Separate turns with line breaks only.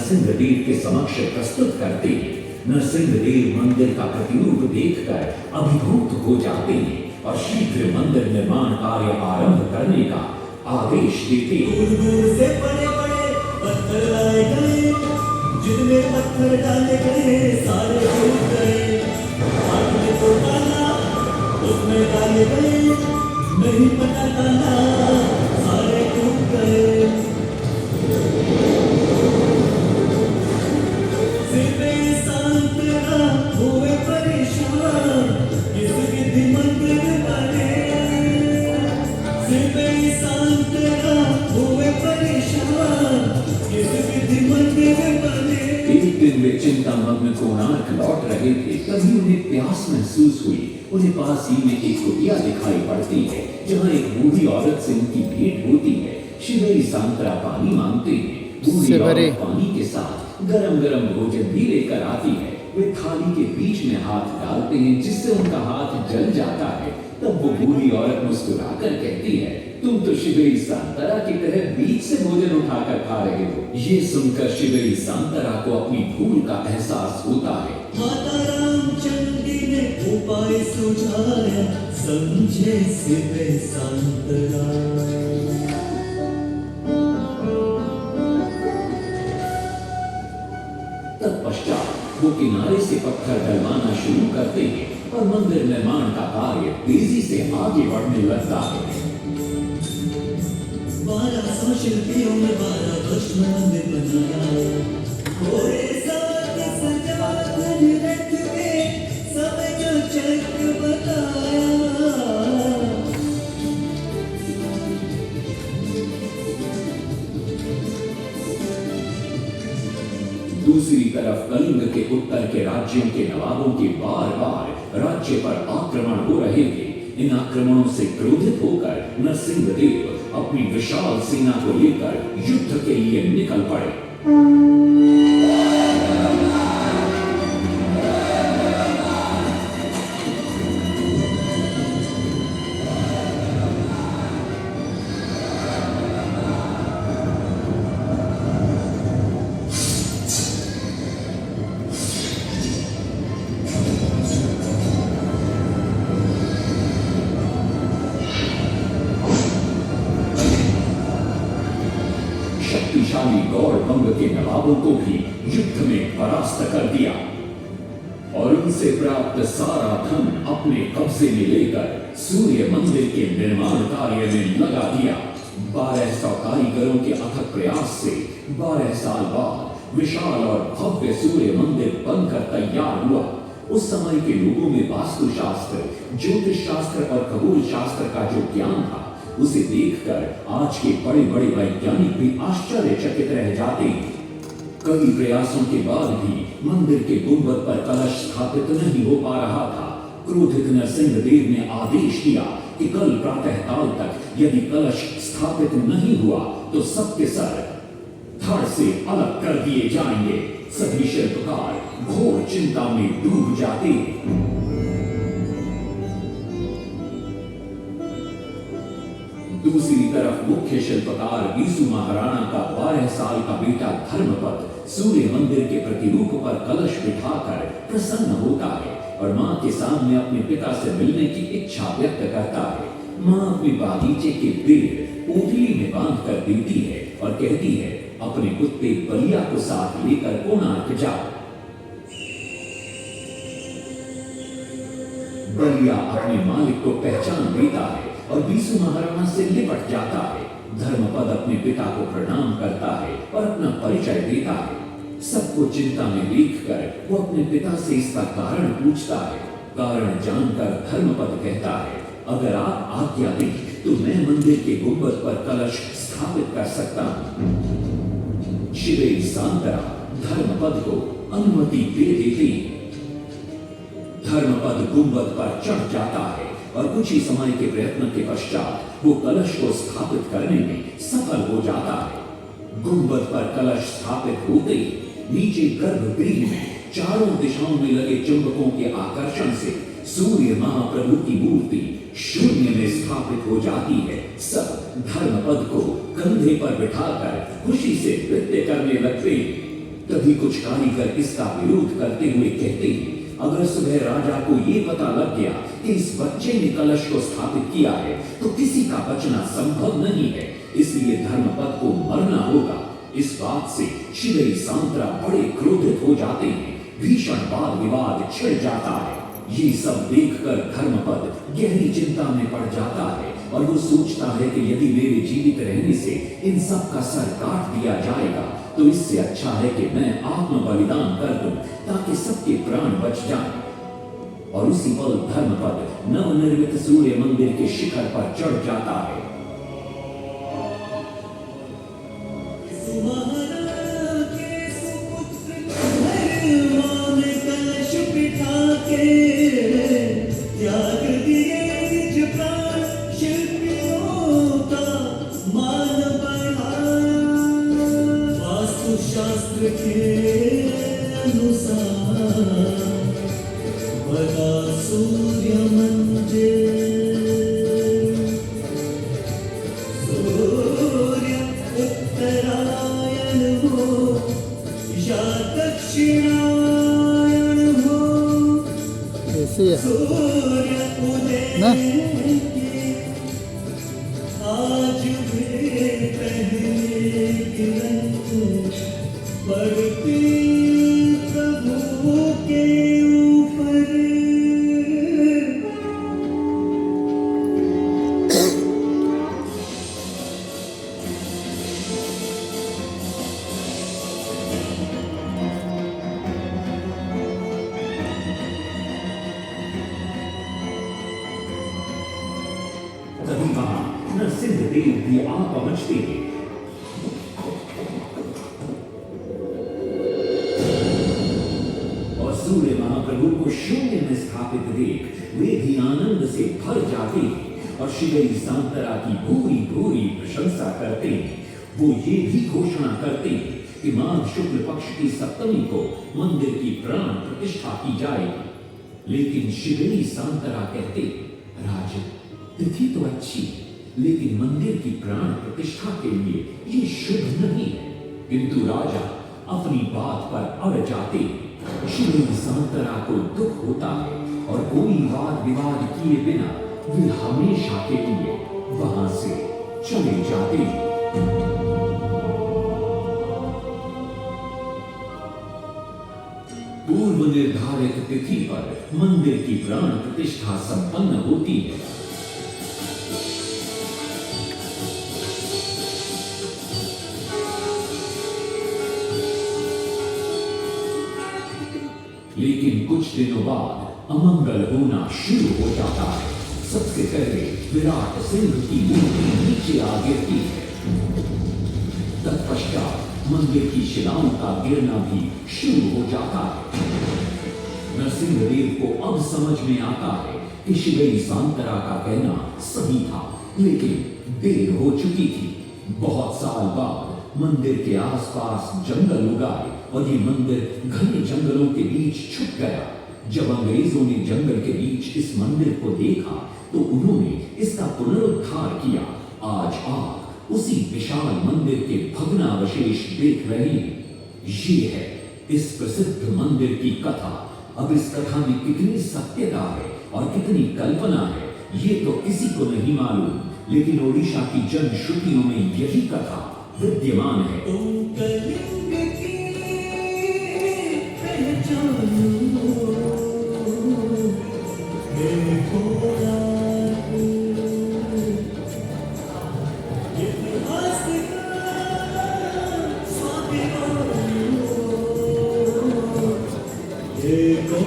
नरसिंहदेव के समक्ष प्रस्तुत करते हैं। नरसिंहदेव मंदिर का प्रतिरूप देखकर अभिभूत हो जाते हैं और शीघ्र मंदिर निर्माण कार्य आरंभ करने का आदेश देते हैं।
दूर से बड़े बड़े पत्थर लाए गए, जिनमें पत्थर डाले गए सारे टूट गए। हाथ में तो डाला, उसमें डाले गए, नहीं पता डाला, सारे टूट गए। सिर्फ शांत ना हुए परेशान, किस विधि मंदिर बने। सिर्फ शांत ना हुए परेशान, किस विधि मंदिर बने।
एक दिन वे चिंतामग्न कोणार्क लौट रहे थे, तभी उन्हें प्यास महसूस हुई। उन्हें पास ही में एक कुटिया दिखाई पड़ती है, जहाँ एक बूढ़ी औरत से उनकी भेंट होती है। शिवेरी सांतरा पानी मांगते हैं। बूढ़ी औरत पानी के साथ गरम गरम भोजन भी लेकर आती है। वे थाली के बीच में हाथ डालते हैं, जिससे उनका हाथ जल जाता है। तब वो बूढ़ी औरत मुस्कुराकर कहती है, तुम तो शिवेरी सांतरा की तरह बीच से भोजन उठाकर खा रहे हो। ये सुनकर शिवेरी सांतरा को अपनी भूल का एहसास होता है।
माता रामचंद्री ने उपाय सुझाया, समझे शिव सांतरा।
तत्पश्चात वो किनारे से पत्थर डलवाना शुरू करते हैं और मंदिर निर्माण का कार्य तेजी से आगे बढ़ने लगता है।
1200 शिल्पियों में 12 वर्ष में मंदिर बनाया। घोड़े साथ सजा धन रथ में, सब जो चक्र बताया।
दूसरी तरफ कलिंग के उत्तर के राज्यों के नवाबों के बार बार राज्य पर आक्रमण हो रहे थे। इन आक्रमणों से क्रोधित होकर नरसिंहदेव अपनी विशाल सेना को लेकर युद्ध के लिए निकल पड़े। शक्तिशाली गौड़ बंग के नवाबों को भी युद्ध में परास्त कर दिया और उनसे प्राप्त सारा धन अपने कब्जे में लेकर सूर्य मंदिर के निर्माण कार्य में लगा दिया। 1200 कारीगरों के अथक प्रयास से 12 साल बाद विशाल और भव्य सूर्य मंदिर बनकर तैयार हुआ। उस समय के लोगों में वास्तु शास्त्र, ज्योतिष शास्त्र और खगोल शास्त्र का जो ज्ञान था, उसे देखकर आज के बड़े बड़े वैज्ञानिक भी आश्चर्यचकित रह जाते हैं। कई प्रयासों के बाद भी मंदिर के गुंबद पर कलश स्थापित नहीं हो पा रहा था। क्रोधित नरसिंहदेव ने आदेश दिया कि कल प्रातः काल तक यदि कलश स्थापित नहीं हुआ तो सबके सर धड़ से अलग कर दिए जाएंगे। सभी शिल्पकार घोर चिंता में डूब जाते। दूसरी तरफ मुख्य शिल्पकार बीसू महाराणा का 12 साल का बेटा धर्मपद सूर्य मंदिर के प्रतिरूप पर कलश बिठाकर प्रसन्न होता है और मां के सामने अपने पिता से मिलने की इच्छा व्यक्त करता है। मां अपने बागीचे के पेड़ पोटली में बांध कर देती है और कहती है, अपने कुत्ते बलिया को साथ लेकर कोणार्क जाओ। बलिया अपने मालिक को पहचान लेता है और बीसू महाराणा से लिपट जाता है। धर्मपद अपने पिता को प्रणाम करता है और अपना परिचय देता है। सबको चिंता में देखकर वो अपने पिता से इसका कारण पूछता है। कारण जानकर धर्मपद कहता है, अगर आप आज्ञा दें तो मैं मंदिर के गुंबद पर कलश स्थापित कर सकता हूं। शिवेरी सांतरा धर्मपद को अनुमति दे देती। धर्मपद गुंबद पर चढ़ जाता है और कुछ ही समय के प्रयत्न के पश्चात वो कलश को स्थापित करने में सफल हो जाता है। गुंबद पर कलश स्थापित होते ही नीचे गर्भगृह में चारों दिशाओं में लगे चुंबकों के आकर्षण से सूर्य महाप्रभु की मूर्ति शून्य में स्थापित हो जाती है। सब धर्मपद को कंधे पर बिठाकर खुशी से नृत्य करने लगते हैं। तभी कुछ कारीगर इसका विरोध करते हुए कहते हैं, अगर सुबह राजा को ये पता लग गया कि इस बच्चे ने कलश को स्थापित किया है तो किसी का बचना संभव नहीं है, इसलिए धर्मपद को मरना होगा। इस बात से शिवई सांतरा बड़े क्रोधित हो जाते हैं, भीषण वाद विवाद छिड़ जाता है। ये सब देखकर धर्मपद गहरी चिंता में पड़ जाता है और वो सोचता है कि यदि मेरे जीवित रहने से इन सब का सर काट दिया जाएगा तो इससे अच्छा है कि मैं आत्म बलिदान कर दूं ताकि सबके प्राण बच जाएं। और उसी पल धर्मपद नवनिर्मित सूर्य मंदिर के शिखर पर चढ़ जाता है।
त्याग दिए निज प्राण, शिल्पियों का मान बढ़ाया। वास्तुशास्त्र के अनुसार बना सूर्य मंदिर। सूर्य उत्तरायण हो या दक्षिणायण हो,
ऐसे है
सूर्य उदय
ना?
आज भी पहले किरण पड़ती प्रभु के ऊपर।
तभी वहां नरसिंह देव भी आ पहुंचते हैं। और सूर्य महाप्रभु को शून्य में स्थापित देख वे भी आनंद से भर जाते हैं और शिवई सांतरा की भूरी भूरी प्रशंसा करते हैं। वो ये भी घोषणा करते हैं कि माघ शुक्ल पक्ष की सप्तमी को मंदिर की प्राण प्रतिष्ठा की जाएगी। लेकिन शिवई सांतरा कहते, राजन तिथि तो अच्छी है, लेकिन मंदिर की प्राण प्रतिष्ठा के लिए ये शुभ नहीं है। किंतु राजा अपनी बात पर अड़ जाते। शिवई सांतरा को दुख होता है और कोई वाद विवाद किए बिना वे हमेशा के लिए वहां से चले जाते हैं। पूर्व निर्धारित तिथि पर मंदिर की प्राण प्रतिष्ठा संपन्न होती है। लेकिन कुछ दिनों बाद अमंगल होना शुरू हो जाता है। सबसे पहले विराट सिंह की मूर्ति नीचे आ गिरती है। तत्पश्चात मंदिर की शिलाओं का गिरना भी शुरू हो जाता है। नरसिंह देव को अब समझ में आता है कि शिवई सांतरा का कहना सही था, लेकिन देर हो चुकी थी। बहुत साल बाद मंदिर के आसपास जंगल उगाए और ये मंदिर घने जंगलों के बीच छुप गया। जब अंग्रेजों ने जंगल के बीच इस मंदिर को देखा तो उन्होंने इसका पुनरुद्धार किया। आज आप उसी विशाल मंदिर के भग्नावशेष देख रहे हैं। ये है इस प्रसिद्ध मंदिर की कथा। अब इस कथा में कितनी सत्यता है और कितनी कल्पना है ये तो किसी को नहीं मालूम, लेकिन ओडिशा की जनश्रुतियों में यही कथा विद्यमान है।
तुम कलिंग की पहचानो, देखो इतिहास का स्वाभिमान, देखो